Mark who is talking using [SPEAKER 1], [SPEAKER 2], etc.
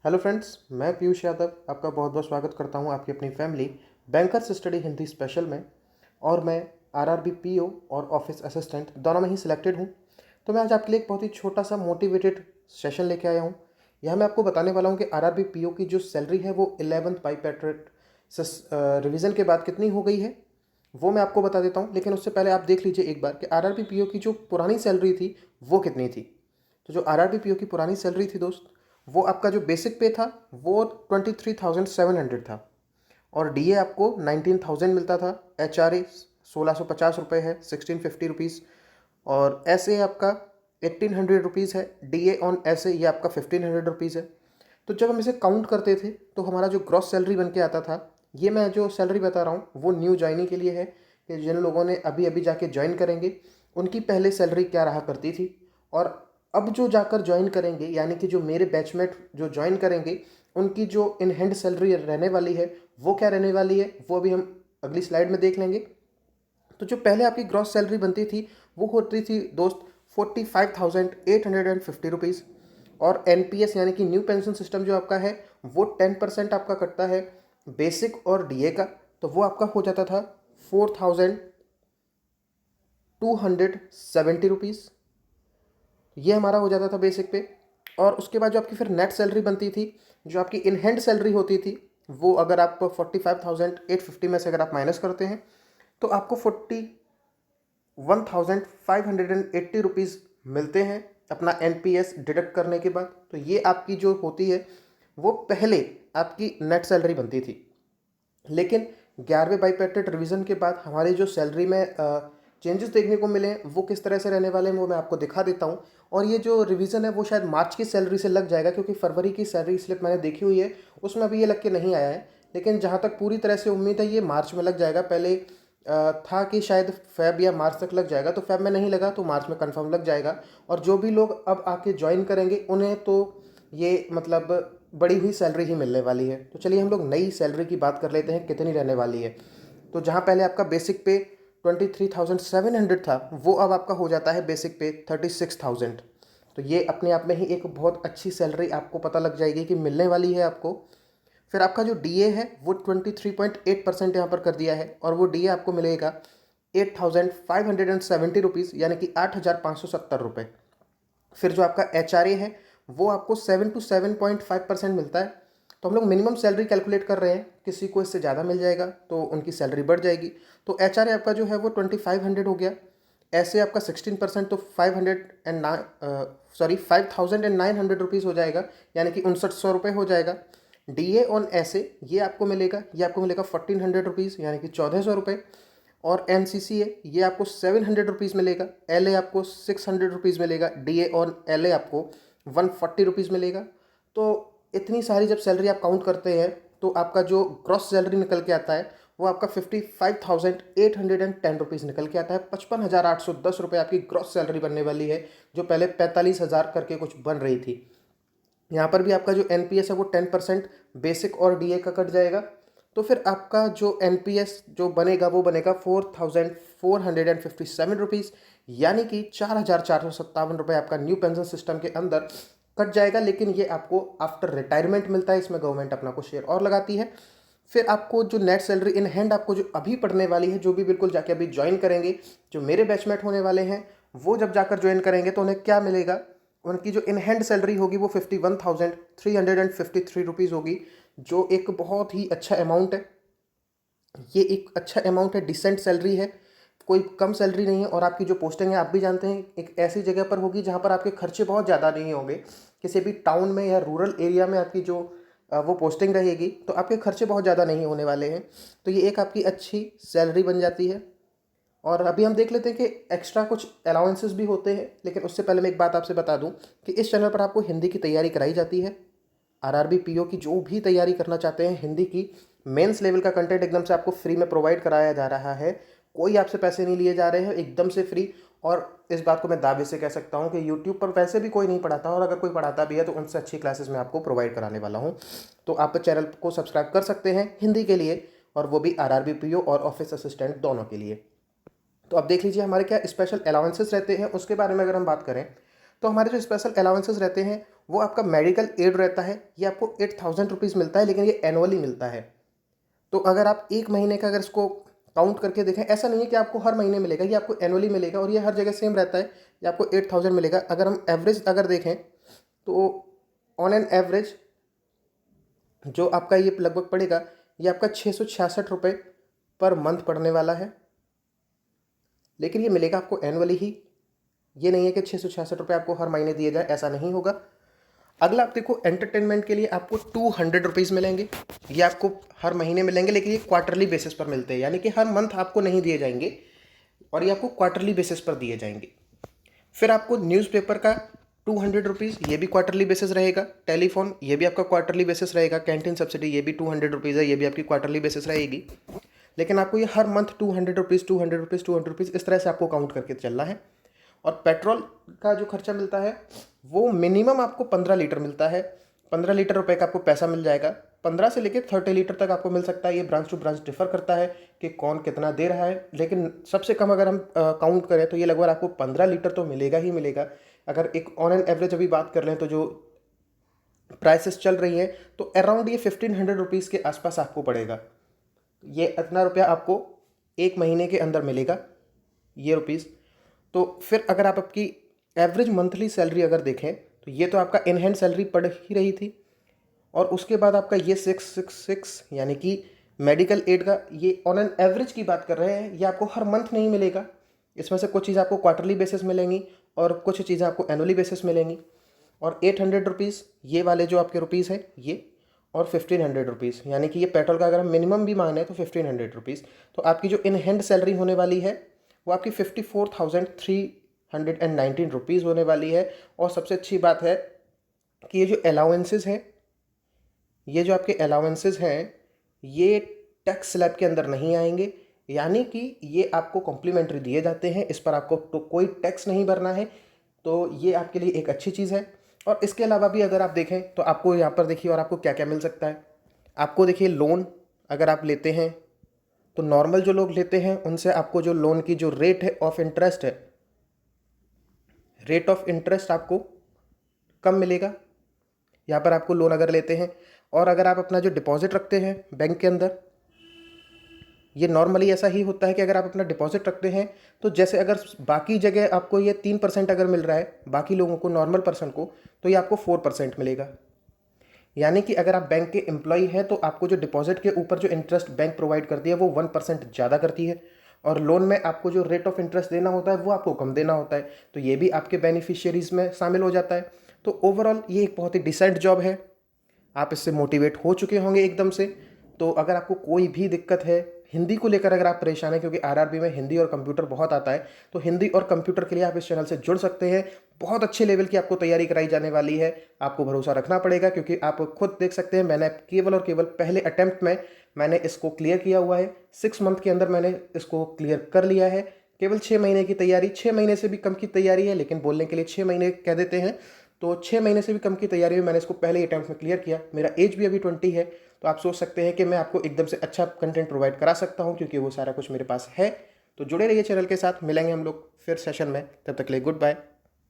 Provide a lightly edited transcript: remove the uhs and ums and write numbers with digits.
[SPEAKER 1] Hello friends, मैं पीयूष यादव आपका बहुत बहुत स्वागत करता हूं आपकी अपनी family bankers study Hindi special में। और मैं आरआरबी पीओ और ऑफिस असिस्टेंट दोनों में ही सिलेक्टेड हूं। तो मैं आज आपके लिए एक बहुत ही छोटा सा मोटिवेटेड सेशन लेके आया हूं। यह मैं आपको बताने वाला हूं कि आरआरबी पीओ की जो सैलरी है वो 11th बाई पैट्रेट रिविज़न के बाद कितनी हो गई है, वो मैं आपको बता देता हूँ। लेकिन उससे पहले आप देख लीजिए एक बार कि आरआरबी पीओ की जो पुरानी सैलरी थी वो कितनी थी। तो जो आरआरबी पीओ की पुरानी सैलरी थी दोस्त, वो आपका जो बेसिक पे था वो 23,700 था। और डीए आपको 19,000 मिलता था। एचआरए 1,650 रुपये है, 1,650 रुपीज़। और ऐसे आपका 1,800 रुपीज़ है। डीए ऑन ऐसे ये आपका 1,500 रुपीज़ है। तो जब हम इसे काउंट करते थे तो हमारा जो ग्रॉस सैलरी बन के आता था, ये मैं जो सैलरी बता रहा हूँ वो न्यू ज्वाइनिंग के लिए है कि जिन लोगों ने अभी अभी जाके ज्वाइन करेंगे उनकी पहले सैलरी क्या रहा करती थी। और अब जो जाकर ज्वाइन करेंगे यानी कि जो मेरे बैचमेट जो ज्वाइन करेंगे उनकी जो इन हैंड सैलरी रहने वाली है वो क्या रहने वाली है, वो अभी हम अगली स्लाइड में देख लेंगे। तो जो पहले आपकी ग्रॉस सैलरी बनती थी वो होती थी दोस्त 45,850 रुपीज़। और एनपीएस यानी कि न्यू पेंशन सिस्टम जो आपका है वो 10% आपका कटता है बेसिक और डीए का। तो वो आपका हो जाता था 4,270 रुपीज़। ये हमारा हो जाता था बेसिक पे। और उसके बाद जो आपकी फिर नेट सैलरी बनती थी, जो आपकी इन हैंड सैलरी होती थी, वो अगर आप 45,850 में से अगर आप माइनस करते हैं तो आपको 41,580 रुपीज़ मिलते हैं अपना एनपीएस डिडक्ट करने के बाद। तो ये आपकी जो होती है वो पहले आपकी नेट सैलरी बनती थी। लेकिन 11वें बाईपेटेड रिवीजन के बाद हमारी जो सैलरी में चेंजेस देखने को मिले हैं वो किस तरह से रहने वाले हैं वो मैं आपको दिखा देता हूँ। और ये जो रिवीजन है वो शायद मार्च की सैलरी से लग जाएगा, क्योंकि फरवरी की सैलरी स्लिप मैंने देखी हुई है उसमें अभी ये लग के नहीं आया है। लेकिन जहाँ तक पूरी तरह से उम्मीद है ये मार्च में लग जाएगा। पहले था कि शायद फेब या मार्च तक लग जाएगा, तो फेब में नहीं लगा तो मार्च में कंफर्म लग जाएगा। और जो भी लोग अब आके ज्वाइन करेंगे उन्हें तो ये मतलब बढ़ी हुई सैलरी ही मिलने वाली है। तो चलिए हम लोग नई सैलरी की बात कर लेते हैं कितनी रहने वाली है। तो जहाँ पहले आपका बेसिक पे 23,700 था वो अब आपका हो जाता है बेसिक पे 36,000। तो ये अपने आप में ही एक बहुत अच्छी सैलरी आपको पता लग जाएगी कि मिलने वाली है आपको। फिर आपका जो डीए है वो 23.8% यहाँ पर कर दिया है और वो डीए आपको मिलेगा 8,570 रुपीज़ यानी कि 8,570 रुपये। फिर जो आपका एचआरए है वो आपको 7 to 7.5% मिलता है। तो हम लोग मिनिमम सैलरी कैलकुलेट कर रहे हैं, किसी को इससे ज़्यादा मिल जाएगा तो उनकी सैलरी बढ़ जाएगी। तो एचआरए आपका जो है वो 2,500 हो गया। ऐसे आपका 16% तो 5,900 हो जाएगा यानी कि 6,900 रुपये हो जाएगा। डीए ऑन ऐसे ये आपको मिलेगा, ये आपको मिलेगा 1,400 रुपीज़ यानी कि 1,400 रुपये। और एनसीसीए ये आपको 700 रुपीज़ मिलेगा। एलए आपको 600 रुपीज़ मिलेगा। डीए ऑन एलए आपको 140 रुपीज़ मिलेगा। तो इतनी सारी जब सैलरी आप काउंट करते हैं तो आपका जो ग्रॉस सैलरी निकल के आता है वो आपका 55,810 निकल के आता है। 55,810 रुपये आपकी ग्रॉस सैलरी बनने वाली है, जो पहले 45,000 करके कुछ बन रही थी। यहाँ पर भी आपका जो एनपीएस है वो 10% बेसिक और डीए का कट जाएगा। तो फिर आपका जो एनपीएस जो बनेगा वो बनेगा 4,457 रुपीज़ यानी कि 4,457 रुपये आपका न्यू पेंशन सिस्टम के अंदर कट जाएगा। लेकिन ये आपको आफ्टर रिटायरमेंट मिलता है, इसमें गवर्नमेंट अपना कुछ शेयर और लगाती है। फिर आपको जो नेट सैलरी इन हैंड आपको जो अभी पढ़ने वाली है, जो भी बिल्कुल जाके अभी ज्वाइन करेंगे, जो मेरे बैचमेट होने वाले हैं, वो जब जाकर ज्वाइन करेंगे तो उन्हें क्या मिलेगा, उनकी जो इन हैंड सैलरी होगी वो 51,353 होगी, जो एक बहुत ही अच्छा अमाउंट है। ये एक अच्छा अमाउंट है, डिसेंट सैलरी है, कोई कम सैलरी नहीं है। और आपकी जो पोस्टिंग है आप भी जानते हैं एक ऐसी जगह पर होगी जहाँ पर आपके खर्चे बहुत ज़्यादा नहीं होंगे। किसी भी टाउन में या रूरल एरिया में आपकी जो वो पोस्टिंग रहेगी तो आपके खर्चे बहुत ज़्यादा नहीं होने वाले हैं। तो ये एक आपकी अच्छी सैलरी बन जाती है। और अभी हम देख लेते हैं कि एक्स्ट्रा कुछ अलाउंसेस भी होते हैं। लेकिन उससे पहले मैं एक बात आपसे बता दूं कि इस चैनल पर आपको हिंदी की तैयारी कराई जाती है। आरआरबी पीओ की जो भी तैयारी करना चाहते हैं, हिंदी की मेंस लेवल का कंटेंट एकदम से आपको फ्री में प्रोवाइड कराया जा रहा है। कोई आपसे पैसे नहीं लिए जा रहे हैं, एकदम से फ्री। और इस बात को मैं दावे से कह सकता हूं कि यूट्यूब पर वैसे भी कोई नहीं पढ़ाता, और अगर कोई पढ़ाता भी है तो उनसे अच्छी क्लासेस मैं आपको प्रोवाइड कराने वाला हूं। तो आप चैनल को सब्सक्राइब कर सकते हैं हिंदी के लिए, और वो भी आरआरबी पीओ और ऑफिस असिस्टेंट दोनों के लिए। तो अब देख लीजिए हमारे क्या स्पेशल अलाउंसेस रहते हैं, उसके बारे में अगर हम बात करें तो हमारे जो स्पेशल अलाउंसेस रहते हैं वो आपका मेडिकल एड रहता है, ये आपको 8,000 रुपीज़ मिलता है, लेकिन ये एनुअली मिलता है। तो अगर आप एक महीने का अगर इसको काउंट करके देखें, ऐसा नहीं है कि आपको हर महीने मिलेगा, ये आपको एनुअली मिलेगा और ये हर जगह सेम रहता है, ये आपको 8,000 मिलेगा। अगर हम एवरेज अगर देखें तो ऑन एन एवरेज जो आपका ये लगभग पड़ेगा, ये आपका 666 रुपये पर मंथ पड़ने वाला है, लेकिन ये मिलेगा आपको एनुअली ही। ये नहीं है कि 666 रुपये आपको हर महीने दिए जाए, ऐसा नहीं होगा। अगला आप देखो, एंटरटेनमेंट के लिए आपको 200 रुपीज़ मिलेंगे, ये आपको हर महीने मिलेंगे, लेकिन ये क्वार्टरली बेसिस पर मिलते हैं, यानी कि हर मंथ आपको नहीं दिए जाएंगे और ये आपको क्वार्टरली बेसिस पर दिए जाएंगे। फिर आपको न्यूज़पेपर का 200 रुपीज़, ये भी क्वार्टरली बेसिस रहेगा। टेलीफोन, ये भी आपका क्वार्टरली बेसिस रहेगा। कैंटीन सब्सिडी, ये भी 200 रुपीज़ है, ये भी आपकी क्वार्टरली बेसिस रहेगी। लेकिन आपको ये हर मंथ 200 रुपीज़ 200 रुपीज़ 200 रुपीज़ इस तरह से आपको काउंट करके चलना है। और पेट्रोल का जो खर्चा मिलता है वो मिनिमम आपको 15 लीटर मिलता है। 15 लीटर रुपए का आपको पैसा मिल जाएगा। 15 से लेकर 30 लीटर तक आपको मिल सकता है। ये ब्रांच टू ब्रांच डिफर करता है कि कौन कितना दे रहा है, लेकिन सबसे कम अगर हम काउंट करें तो ये लगभग आपको 15 लीटर तो मिलेगा ही मिलेगा। अगर एक ऑन एन एवरेज अभी बात कर लें तो जो प्राइसेस चल रही हैं तो अराउंड ये 1500 रुपीज़ के आसपास आपको पड़ेगा। ये इतना रुपया आपको एक महीने के अंदर मिलेगा, ये रुपीज़। तो फिर अगर आप आपकी एवरेज मंथली सैलरी अगर देखें तो ये तो आपका इन हैंड सैलरी पड़ ही रही थी, और उसके बाद आपका ये 666 यानी कि मेडिकल एड का, ये ऑन एन एवरेज की बात कर रहे हैं, ये आपको हर मंथ नहीं मिलेगा। इसमें से कुछ चीज़ें आपको क्वार्टरली बेसिस मिलेंगी और कुछ चीज़ें आपको एनुअली बेसिस मिलेंगी। और 800 रुपीज़ ये वाले जो आपके रुपीज़ है ये, और 1500 रुपीज़, यानी कि ये पेट्रोल का अगर हम मिनिमम भी माने तो 1500 रुपीज़। तो आपकी जो इन हैंड सैलरी होने वाली है वो आपकी 54,319 रुपीज़ होने वाली है। और सबसे अच्छी बात है कि ये जो अलाउंसेस हैं, ये जो आपके अलाउंसेस हैं ये टैक्स स्लैब के अंदर नहीं आएंगे, यानी कि ये आपको कॉम्प्लीमेंट्री दिए जाते हैं, इस पर आपको तो कोई टैक्स नहीं भरना है। तो ये आपके लिए एक अच्छी चीज़ है। और इसके अलावा भी अगर आप देखें तो आपको यहाँ पर देखिए और आपको क्या क्या मिल सकता है। आपको देखिए लोन अगर आप लेते हैं तो नॉर्मल जो लोग लेते हैं उनसे आपको जो लोन की जो रेट है ऑफ इंटरेस्ट है, रेट ऑफ इंटरेस्ट आपको कम मिलेगा यहाँ पर आपको लोन अगर लेते हैं। और अगर आप अपना जो डिपॉजिट रखते हैं बैंक के अंदर, ये नॉर्मली ऐसा ही होता है कि अगर आप अपना डिपॉजिट रखते हैं तो जैसे अगर बाकी जगह आपको ये 3% अगर मिल रहा है बाकी लोगों को, नॉर्मल पर्सन को, तो ये आपको 4% मिलेगा। यानी कि अगर आप बैंक के एम्प्लॉई हैं तो आपको जो डिपॉजिट के ऊपर जो इंटरेस्ट बैंक प्रोवाइड करती है वो 1% ज़्यादा करती है, और लोन में आपको जो रेट ऑफ इंटरेस्ट देना होता है वो आपको कम देना होता है, तो ये भी आपके बेनिफिशियरीज़ में शामिल हो जाता है। तो ओवरऑल ये एक बहुत ही डिसेंट जॉब है, आप इससे मोटिवेट हो चुके होंगे एकदम से। तो अगर आपको कोई भी दिक्कत है हिंदी को लेकर, अगर आप परेशान हैं, क्योंकि आरआरबी में हिंदी और कंप्यूटर बहुत आता है, तो हिंदी और कंप्यूटर के लिए आप इस चैनल से जुड़ सकते हैं। बहुत अच्छे लेवल की आपको तैयारी कराई जाने वाली है, आपको भरोसा रखना पड़ेगा, क्योंकि आप खुद देख सकते हैं मैंने केवल और केवल पहले अटैम्प्ट में मैंने इसको क्लियर किया हुआ है। 6 मंथ के अंदर मैंने इसको क्लियर कर लिया है। केवल 6 महीने की तैयारी, 6 महीने से भी कम की तैयारी है, लेकिन बोलने के लिए 6 महीने कह देते हैं, तो 6 महीने से भी कम की तैयारी में मैंने इसको पहले ही अटैम्प्ट में क्लियर किया। मेरा एज भी अभी 20 है, तो आप सोच सकते हैं कि मैं आपको एकदम से अच्छा कंटेंट प्रोवाइड करा सकता हूं, क्योंकि वो सारा कुछ मेरे पास है। तो जुड़े रहिए चैनल के साथ, मिलेंगे हम लोग फिर सेशन में, तब तक के लिए गुड बाय।